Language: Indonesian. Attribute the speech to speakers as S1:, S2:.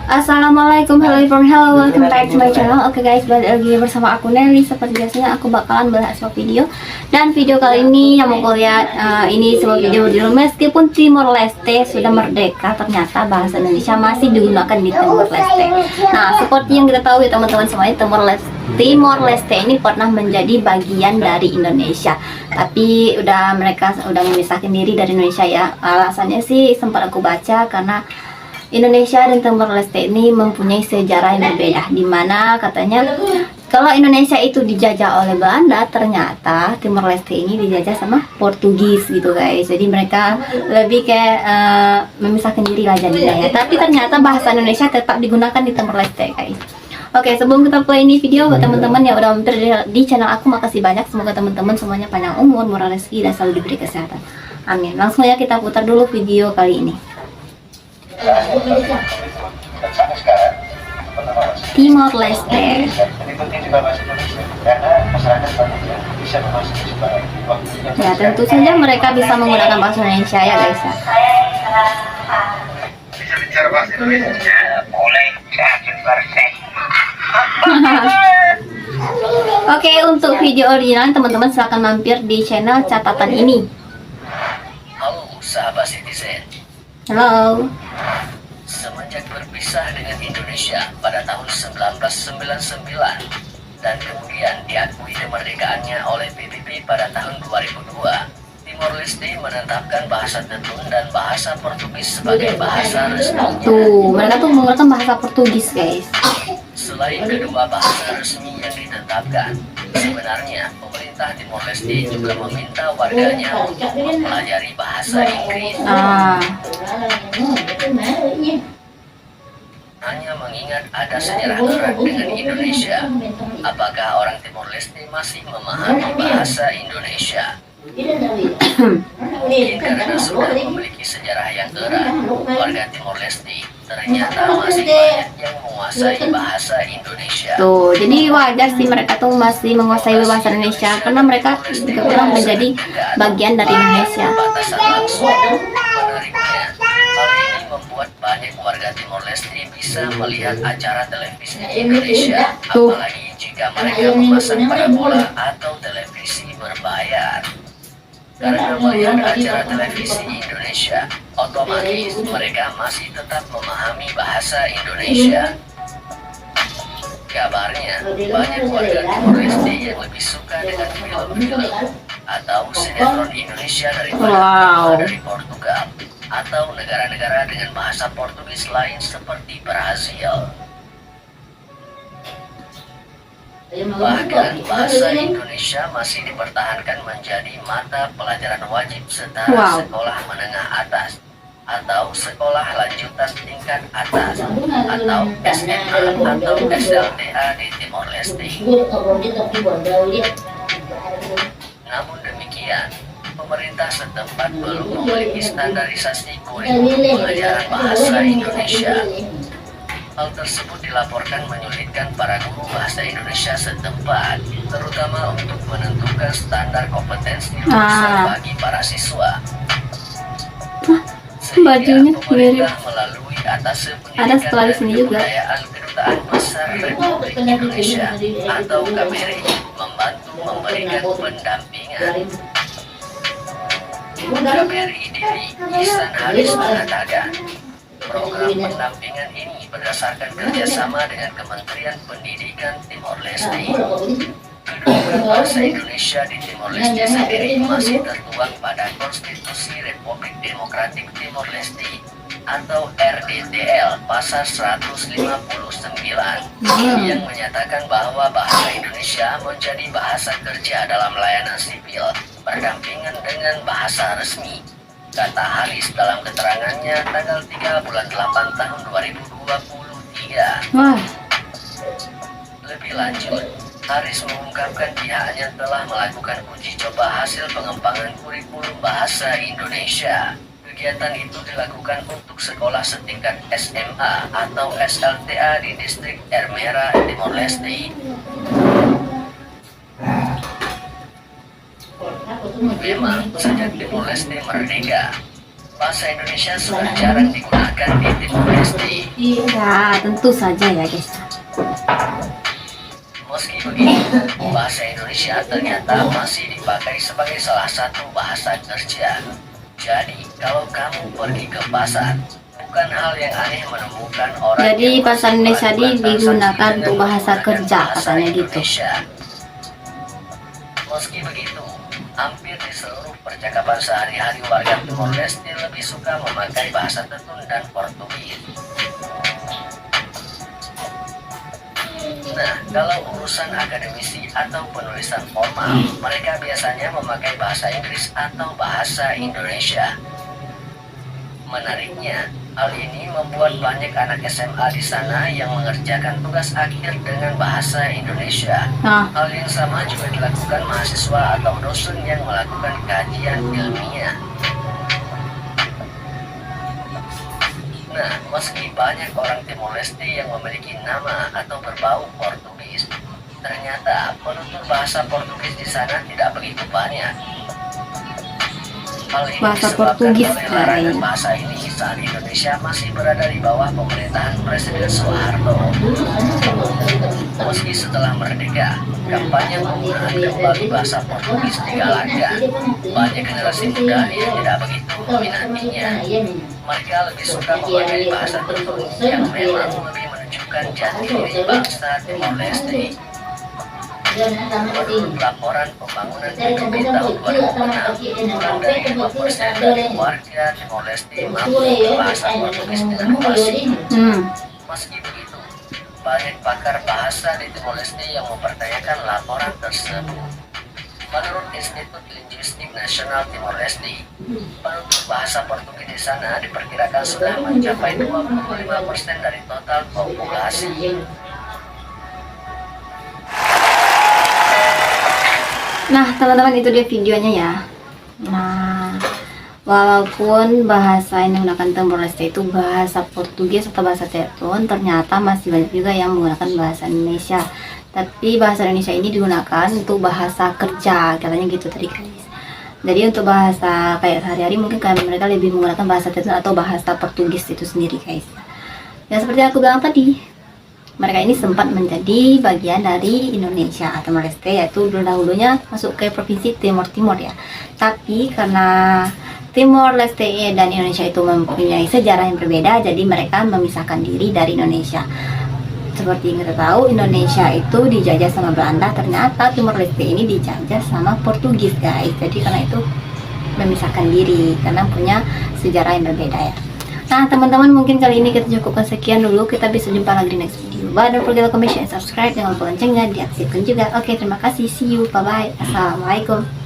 S1: Assalamualaikum, hello, welcome back to my channel. Oke guys, balik lagi bersama aku Nelly. Seperti biasanya aku bakalan bahas sebuah video. Dan video kali ini yang mau lihat ini sebuah video berjudul meskipun Timor Leste sudah merdeka, ternyata bahasa Indonesia masih digunakan di Timor Leste. Nah, seperti yang kita tahu ya teman-teman semuanya, Timor Leste ini pernah menjadi bagian dari Indonesia. Tapi mereka udah memisahkan diri dari Indonesia ya. Alasannya sih sempat aku baca karena Indonesia dan Timor Leste ini mempunyai sejarah yang berbeda, dimana katanya kalau Indonesia itu dijajah oleh Belanda, ternyata Timor Leste ini dijajah sama Portugis gitu guys. Jadi mereka lebih kayak memisahkan diri lah jadinya ya. Tapi ternyata bahasa Indonesia tetap digunakan di Timor Leste guys. Oke, sebelum kita play ini video, buat teman-teman yang udah mampir di channel aku, makasih banyak. Semoga teman-teman semuanya panjang umur, murah rezeki, dan selalu diberi kesehatan. Amin. Langsung ya kita putar dulu video kali ini. Timor Leste. Ya, tentu saja mereka bisa menggunakan bahasa Indonesia ya guys ya.
S2: Bisa bicara bahasa Indonesia? Boleh, 100%.
S1: Oke, untuk video original teman-teman silahkan mampir di channel catatan ini.
S3: Halo sahabat citizen.
S1: Halo.
S3: Semenjak berpisah dengan Indonesia pada tahun 1999 dan kemudian diakui kemerdekaannya oleh PBB pada tahun 2002, Timor Leste menetapkan bahasa Tetun dan bahasa Portugis sebagai bahasa resmi.
S1: Tuh, mereka tuh menggunakan bahasa Portugis guys.
S3: Selain kedua bahasa resmi yang ditetapkan, sebenarnya pemerintah Timor Leste juga meminta warganya untuk mempelajari bahasa Inggris. Hanya mengingat ada sejarah erat dengan Indonesia, apakah orang Timor Leste masih memahami bahasa Indonesia? Mungkin karena sudah memiliki sejarah yang erat, warga Timor Leste ternyata masih banyak yang menguasai bahasa Indonesia.
S1: Tuh, jadi wajar sih mereka tuh masih menguasai bahasa Indonesia karena mereka juga pernah menjadi bagian dari Indonesia.
S3: Batasan langsung. Menariknya, hal ini membuat banyak warga Timor Leste bisa melihat acara televisi Indonesia, apalagi jika mereka memasang parabola atau televisi berbayar. Karena melihat acara televisi Indonesia, otomatis mereka masih tetap memahami bahasa Indonesia. Kabarnya, banyak warga Timor Leste yang lebih suka dengan film-film atau sinetron Indonesia daripada dari Portugal atau negara-negara dengan bahasa Portugis lain seperti Brazil. Bahkan bahasa Indonesia masih dipertahankan menjadi mata pelajaran wajib setara sekolah menengah atas atau sekolah lanjutan tingkat atas atau SMA atau SLTA di Timor Leste. Namun demikian, pemerintah setempat belum memiliki standarisasi kurikulum pelajaran bahasa Indonesia. Hal tersebut dilaporkan menyulitkan para guru bahasa Indonesia setempat, terutama untuk menentukan standar kompetensi bagi para siswa.
S1: Bajunya mirip.
S3: Melalui atas
S1: ada setelah di sini juga.
S3: Kedutaan Besar Republik Indonesia atau KBRI membantu memberikan pendampingan. KBRI Diri Ihsan Haris mengatakan, program pendampingan ini berdasarkan kerjasama dengan Kementerian Pendidikan Timor Leste. Kedudukan bahasa Indonesia di Timor Leste sendiri masih tertuang pada Konstitusi Republik Demokratik Timor Leste atau RDTL pasal 159 yang menyatakan bahwa bahasa Indonesia menjadi bahasa kerja dalam layanan sipil berdampingan dengan bahasa resmi. Kata Haris dalam keterangannya tanggal 3 bulan 8 tahun 2023. Lebih lanjut, Haris mengungkapkan pihaknya telah melakukan uji coba hasil pengembangan kurikulum bahasa Indonesia. Kegiatan itu dilakukan untuk sekolah setingkat SMA atau SLTA di distrik Ermera, Timor Leste. Memang sejak Timor Leste merdeka, Bahasa Indonesia sudah jarang digunakan di Timor Leste.
S1: Ya, tentu saja ya guys.
S3: Meski begitu, bahasa Indonesia ternyata masih dipakai sebagai salah satu bahasa kerja. Jadi, kalau kamu pergi ke pasar, bukan hal yang aneh menemukan orang
S1: Jadi
S3: yang
S1: bahasa
S3: masih
S1: Indonesia
S3: melakukan
S1: digunakan
S3: transaksi
S1: untuk
S3: dengan
S1: bahasa
S3: menggunakan
S1: kerja,
S3: bahasa
S1: katanya gitu.
S3: Indonesia. Meski begitu, hampir di seluruh percakapan sehari-hari warga Timor Leste lebih suka memakai bahasa Tetun dan Portugis. Nah, kalau urusan akademisi atau penulisan formal, mereka biasanya memakai bahasa Inggris atau bahasa Indonesia. Menariknya, hal ini membuat banyak anak SMA di sana yang mengerjakan tugas akhir dengan bahasa Indonesia.
S1: Nah,
S3: Hal yang sama juga dilakukan mahasiswa atau dosen yang melakukan kajian ilmiah. Nah, meski banyak orang Timor Leste yang memiliki nama atau berbau Portugis, ternyata penutur bahasa Portugis di sana tidak begitu banyak. Hal ini
S1: Bahasa
S3: disebabkan
S1: Portugis,
S3: oleh larangan
S1: guys.
S3: bahasa ini saat Indonesia masih berada di bawah pemerintahan Presiden Soeharto. Meski setelah merdeka, kampanye penggunaan kembali bahasa Portugis digalakkan. Banyak generasi muda yang tidak begitu meminatinya. Mereka lebih suka memakai bahasa Tetun yang memang lebih menunjukkan jati diri bangsa Timor Leste. Menurut laporan pembangunan PBB tahun 2006, kurang dari 2% dari warga Timor Leste mampu berbahasa Portugis dengan fasih. Meski begitu, banyak pakar bahasa di Timor Leste yang mempertanyakan laporan tersebut. Menurut Institut Linguistik Nasional Timor Leste, penutur bahasa Portugis di sana diperkirakan sudah mencapai 25% dari total populasi.
S1: Nah, teman-teman, itu dia videonya ya. Nah, walaupun bahasa yang digunakan Timor Leste itu bahasa Portugis atau bahasa Tetun, ternyata masih banyak juga yang menggunakan bahasa Indonesia. Tapi bahasa Indonesia ini digunakan untuk bahasa kerja, katanya gitu tadi guys. Jadi untuk bahasa kayak sehari-hari mungkin kayak mereka lebih menggunakan bahasa Tetun atau bahasa Portugis itu sendiri guys. Ya seperti yang aku bilang tadi, mereka ini sempat menjadi bagian dari Indonesia atau Timor Leste, yaitu dulu-dulunya masuk ke provinsi Timor Timur ya. Tapi karena Timor Leste dan Indonesia itu mempunyai sejarah yang berbeda, jadi mereka memisahkan diri dari Indonesia. Seperti yang kita tahu, Indonesia itu dijajah sama Belanda, ternyata Timor Leste ini dijajah sama Portugis guys. Jadi karena itu memisahkan diri karena punya sejarah yang berbeda ya. Nah teman-teman, mungkin kali ini kita cukupkan sekian dulu. Kita bisa jumpa lagi di next video. Don't forget to comment, share, subscribe, jangan lupa loncengnya diaktifkan juga. Oke, terima kasih, see you, bye bye, assalamualaikum.